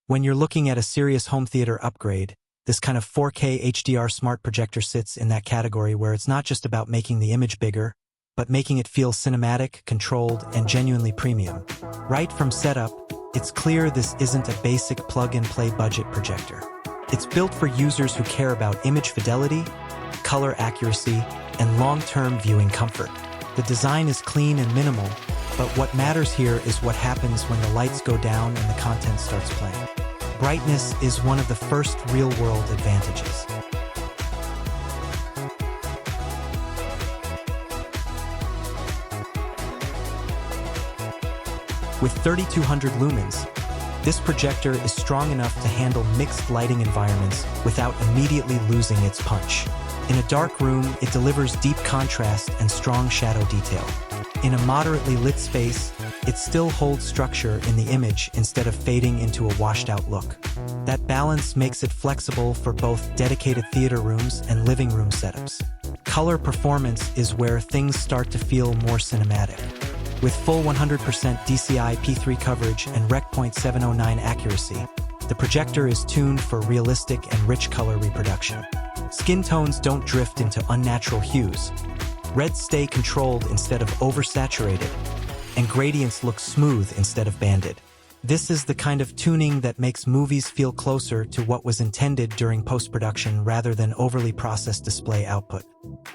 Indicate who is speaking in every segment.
Speaker 1: When you're looking at a serious home theater upgrade, this kind of 4K HDR smart projector sits in that category where it's not just about making the image bigger, but making it feel cinematic, controlled, and genuinely premium. Right from setup, it's clear this isn't a basic plug-and-play budget projector. It's built for users who care about image fidelity, color accuracy, and long-term viewing comfort. The design is clean and minimal, but what matters here is what happens when the lights go down and the content starts playing. Brightness is one of the first real-world advantages. With 3200 lumens, this projector is strong enough to handle mixed lighting environments without immediately losing its punch. In a dark room, it delivers deep contrast and strong shadow detail. In a moderately lit space, it still holds structure in the image instead of fading into a washed-out look. That balance makes it flexible for both dedicated theater rooms and living room setups. Color performance is where things start to feel more cinematic. With full 100% DCI P3 coverage and Rec. .709 accuracy, the projector is tuned for realistic and rich color reproduction. Skin tones don't drift into unnatural hues. Reds stay controlled instead of oversaturated, and gradients look smooth instead of banded. This is the kind of tuning that makes movies feel closer to what was intended during post-production rather than overly processed display output.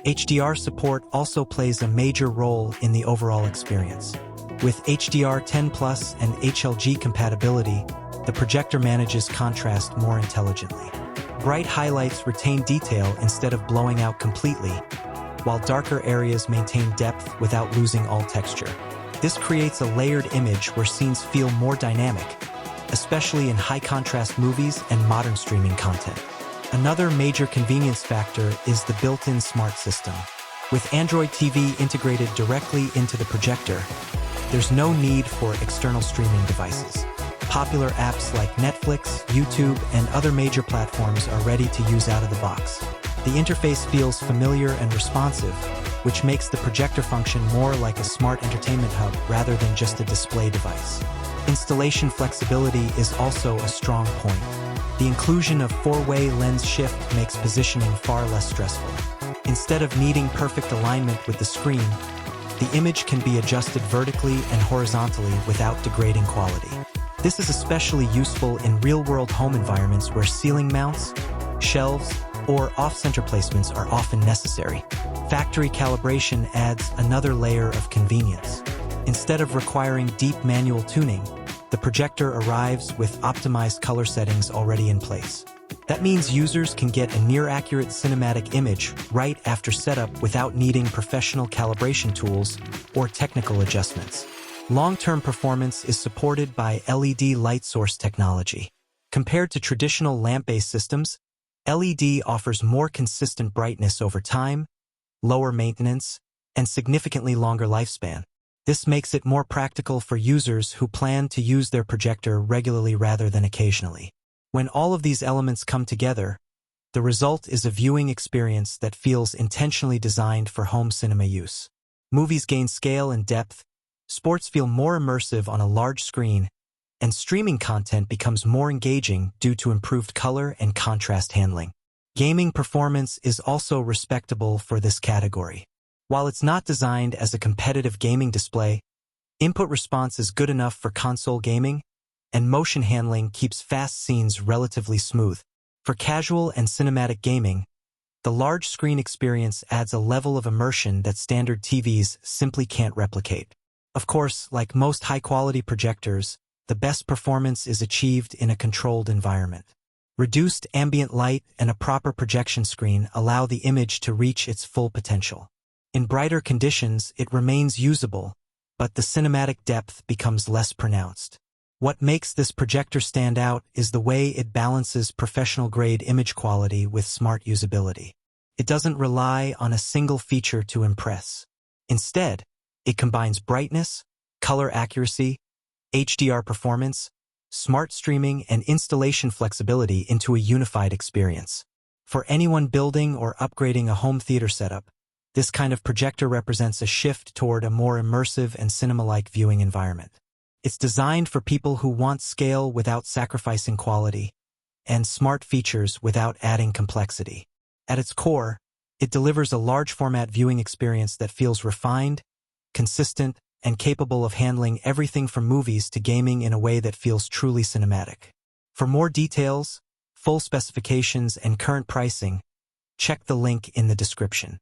Speaker 1: HDR support also plays a major role in the overall experience. With HDR10+ and HLG compatibility, the projector manages contrast more intelligently. Bright highlights retain detail instead of blowing out completely, while darker areas maintain depth without losing all texture. This creates a layered image where scenes feel more dynamic, especially in high-contrast movies and modern streaming content. Another major convenience factor is the built-in smart system. With Android TV integrated directly into the projector, there's no need for external streaming devices. Popular apps like Netflix, YouTube, and other major platforms are ready to use out of the box. The interface feels familiar and responsive, which makes the projector function more like a smart entertainment hub rather than just a display device. Installation flexibility is also a strong point. The inclusion of 4-way lens shift makes positioning far less stressful. Instead of needing perfect alignment with the screen, the image can be adjusted vertically and horizontally without degrading quality. This is especially useful in real-world home environments where ceiling mounts, shelves, or off-center placements are often necessary. Factory calibration adds another layer of convenience. Instead of requiring deep manual tuning, the projector arrives with optimized color settings already in place. That means users can get a near-accurate cinematic image right after setup without needing professional calibration tools or technical adjustments. Long-term performance is supported by LED light source technology. Compared to traditional lamp-based systems, LED offers more consistent brightness over time, lower maintenance, and significantly longer lifespan. This makes it more practical for users who plan to use their projector regularly rather than occasionally. When all of these elements come together, the result is a viewing experience that feels intentionally designed for home cinema use. Movies gain scale and depth, sports feel more immersive on a large screen, and streaming content becomes more engaging due to improved color and contrast handling. Gaming performance is also respectable for this category. While it's not designed as a competitive gaming display, input response is good enough for console gaming, and motion handling keeps fast scenes relatively smooth. For casual and cinematic gaming, the large screen experience adds a level of immersion that standard TVs simply can't replicate. Of course, like most high-quality projectors, the best performance is achieved in a controlled environment. Reduced ambient light and a proper projection screen allow the image to reach its full potential. In brighter conditions, it remains usable, but the cinematic depth becomes less pronounced. What makes this projector stand out is the way it balances professional-grade image quality with smart usability. It doesn't rely on a single feature to impress. Instead, it combines brightness, color accuracy, HDR performance, smart streaming, and installation flexibility into a unified experience. For anyone building or upgrading a home theater setup, this kind of projector represents a shift toward a more immersive and cinema-like viewing environment. It's designed for people who want scale without sacrificing quality, and smart features without adding complexity. At its core, it delivers a large-format viewing experience that feels refined, consistent, and capable of handling everything from movies to gaming in a way that feels truly cinematic. For more details, full specifications, and current pricing, check the link in the description.